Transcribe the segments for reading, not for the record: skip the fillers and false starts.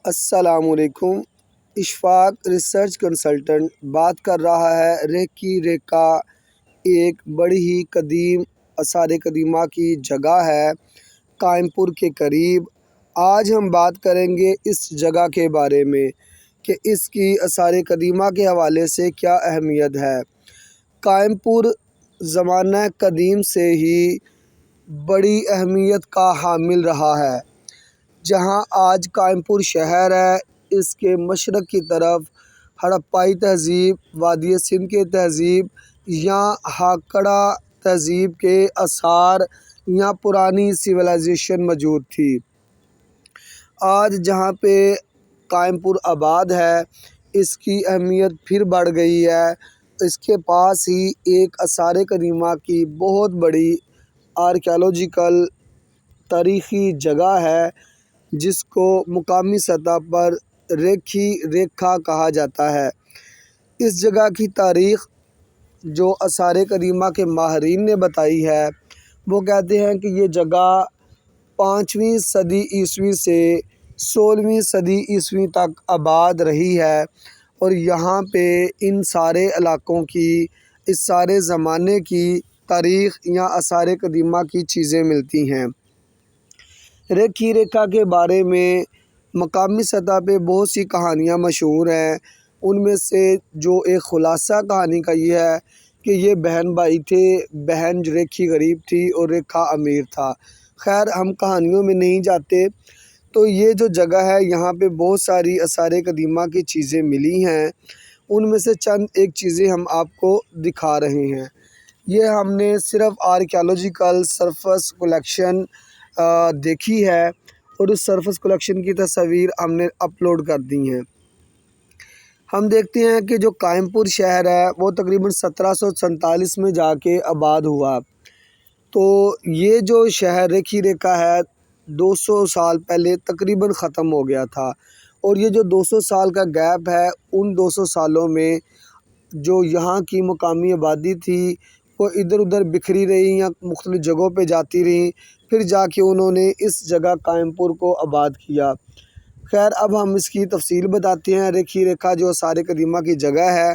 السلام علیکم۔ Ashfaq research consultant بات کر رہا ہے۔ ریکی ریکا ایک بڑی ہی قدیم آثار قدیمہ کی جگہ ہے قائم پور کے قریب۔ آج ہم بات کریں گے اس جگہ کے بارے میں کہ اس کی آثار قدیمہ کے حوالے سے کیا اہمیت ہے۔ قائم پور زمانہ قدیم سے ہی بڑی اہمیت کا حامل رہا ہے۔ جہاں آج قائم پور شہر ہے، اس کے مشرق کی طرف ہڑپائی تہذیب، وادی سندھ کی تہذیب یا ہاکڑا تہذیب کے آثار یا پرانی سویلائزیشن موجود تھی۔ آج جہاں پہ قائم پور آباد ہے، اس کی اہمیت پھر بڑھ گئی ہے۔ اس کے پاس ہی ایک آثار قدیمہ کی بہت بڑی آرکیالوجیکل تاریخی جگہ ہے جس کو مقامی سطح پر ریکی ریکا کہا جاتا ہے۔ اس جگہ کی تاریخ جو آثار قدیمہ کے ماہرین نے بتائی ہے، وہ کہتے ہیں کہ یہ جگہ 5ویں صدی عیسوی سے 16ویں صدی عیسوی تک آباد رہی ہے اور یہاں پہ ان سارے علاقوں کی، اس سارے زمانے کی تاریخ یا آثار قدیمہ کی چیزیں ملتی ہیں۔ ریکی ریکا کے بارے میں مقامی سطح پہ بہت سی کہانیاں مشہور ہیں۔ ان میں سے جو ایک خلاصہ کہانی کا یہ ہے کہ یہ بہن بھائی تھے، بہن ریکی غریب تھی اور ریکا امیر تھا۔ خیر، ہم کہانیوں میں نہیں جاتے۔ تو یہ جو جگہ ہے، یہاں پہ بہت ساری آثار قدیمہ کی چیزیں ملی ہیں۔ ان میں سے چند ایک چیزیں ہم آپ کو دکھا رہے ہیں۔ یہ ہم نے صرف آرکیالوجیکل سرفس کلیکشن دیکھی ہے اور اس سرفس کلیکشن کی تصاویر ہم نے اپلوڈ کر دی ہیں۔ ہم دیکھتے ہیں کہ جو قائم پور شہر ہے وہ تقریباً 1747 میں جا کے آباد ہوا۔ تو یہ جو شہر ریکی ریکا ہے 200 سال پہلے تقریباً ختم ہو گیا تھا، اور یہ جو 200 سال کا گیپ ہے، ان 200 سالوں میں جو یہاں کی مقامی آبادی تھی وہ ادھر ادھر بکھری رہی یا مختلف جگہوں پہ جاتی رہیں، پھر جا کے انہوں نے اس جگہ قائم پور کو آباد کیا۔ خیر، اب ہم اس کی تفصیل بتاتے ہیں۔ ریکی ریکا جو آثار قدیمہ کی جگہ ہے،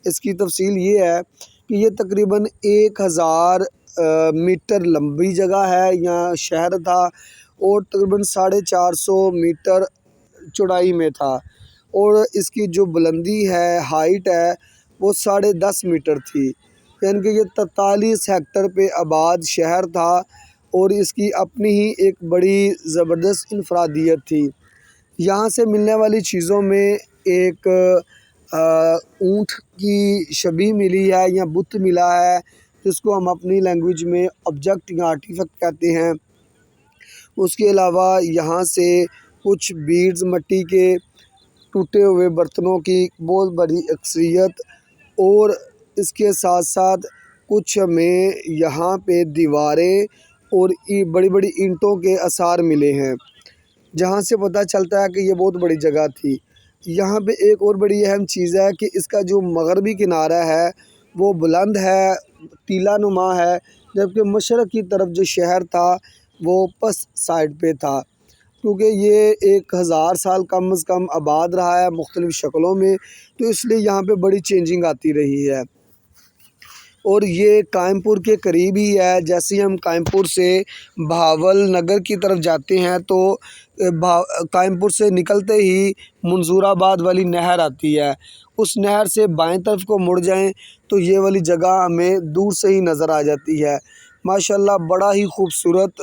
اس کی تفصیل یہ ہے کہ یہ تقریباً 1000 میٹر لمبی جگہ ہے یا شہر تھا، اور تقریباً 450 میٹر چوڑائی میں تھا، اور اس کی جو بلندی ہے، ہائٹ ہے، وہ 10.5 میٹر تھی۔ یعنی کہ یہ 43 ہیکٹر پہ آباد شہر تھا، اور اس کی اپنی ہی ایک بڑی زبردست انفرادیت تھی۔ یہاں سے ملنے والی چیزوں میں ایک اونٹ کی شبیہ ملی ہے یا بت ملا ہے، جس کو ہم اپنی لینگویج میں آبجیکٹ یا آرٹیفیکٹ کہتے ہیں۔ اس کے علاوہ یہاں سے کچھ بیڈز، مٹی کے ٹوٹے ہوئے برتنوں کی بہت بڑی اکثریت، اور اس کے ساتھ ساتھ کچھ ہمیں یہاں پہ دیواریں اور بڑی بڑی اینٹوں کے آثار ملے ہیں، جہاں سے پتہ چلتا ہے کہ یہ بہت بڑی جگہ تھی۔ یہاں پہ ایک اور بڑی اہم چیز ہے کہ اس کا جو مغربی کنارہ ہے وہ بلند ہے، ٹیلہ نما ہے، جبکہ مشرق کی طرف جو شہر تھا وہ پست سائڈ پہ تھا، کیونکہ یہ 1000 سال کم از کم آباد رہا ہے مختلف شکلوں میں، تو اس لیے یہاں پہ بڑی چینجنگ آتی رہی ہے۔ اور یہ قائم پور کے قریب ہی ہے۔ جیسے ہی ہم قائم پور سے بہاول نگر کی طرف جاتے ہیں تو قائم پور سے نکلتے ہی منظور آباد والی نہر آتی ہے، اس نہر سے بائیں طرف کو مڑ جائیں تو یہ والی جگہ ہمیں دور سے ہی نظر آ جاتی ہے۔ ماشاءاللہ بڑا ہی خوبصورت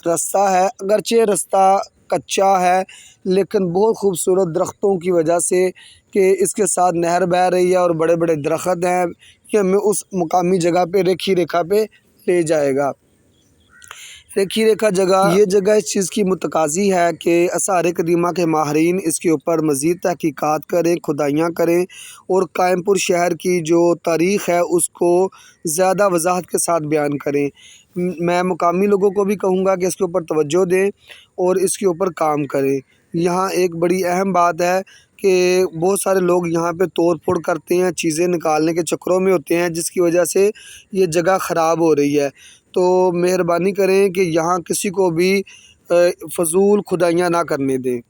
رستہ ہے، اگرچہ رستہ کچا ہے لیکن بہت خوبصورت درختوں کی وجہ سے کہ اس کے ساتھ نہر بہہ رہی ہے اور بڑے بڑے درخت ہیں، کہ ہمیں اس مقامی جگہ پہ ریکی ریکا پہ لے جائے گا۔ ریکی ریکا جگہ، یہ جگہ اس چیز کی متقاضی ہے کہ آثار قدیمہ کے ماہرین اس کے اوپر مزید تحقیقات کریں، کھدائیاں کریں، اور قائم پور شہر کی جو تاریخ ہے اس کو زیادہ وضاحت کے ساتھ بیان کریں۔ میں مقامی لوگوں کو بھی کہوں گا کہ اس کے اوپر توجہ دیں اور اس کے اوپر کام کریں۔ یہاں ایک بڑی اہم بات ہے کہ بہت سارے لوگ یہاں پہ توڑ پھوڑ کرتے ہیں، چیزیں نکالنے کے چکروں میں ہوتے ہیں، جس کی وجہ سے یہ جگہ خراب ہو رہی ہے۔ تو مہربانی کریں کہ یہاں کسی کو بھی فضول کھدائیاں نہ کرنے دیں۔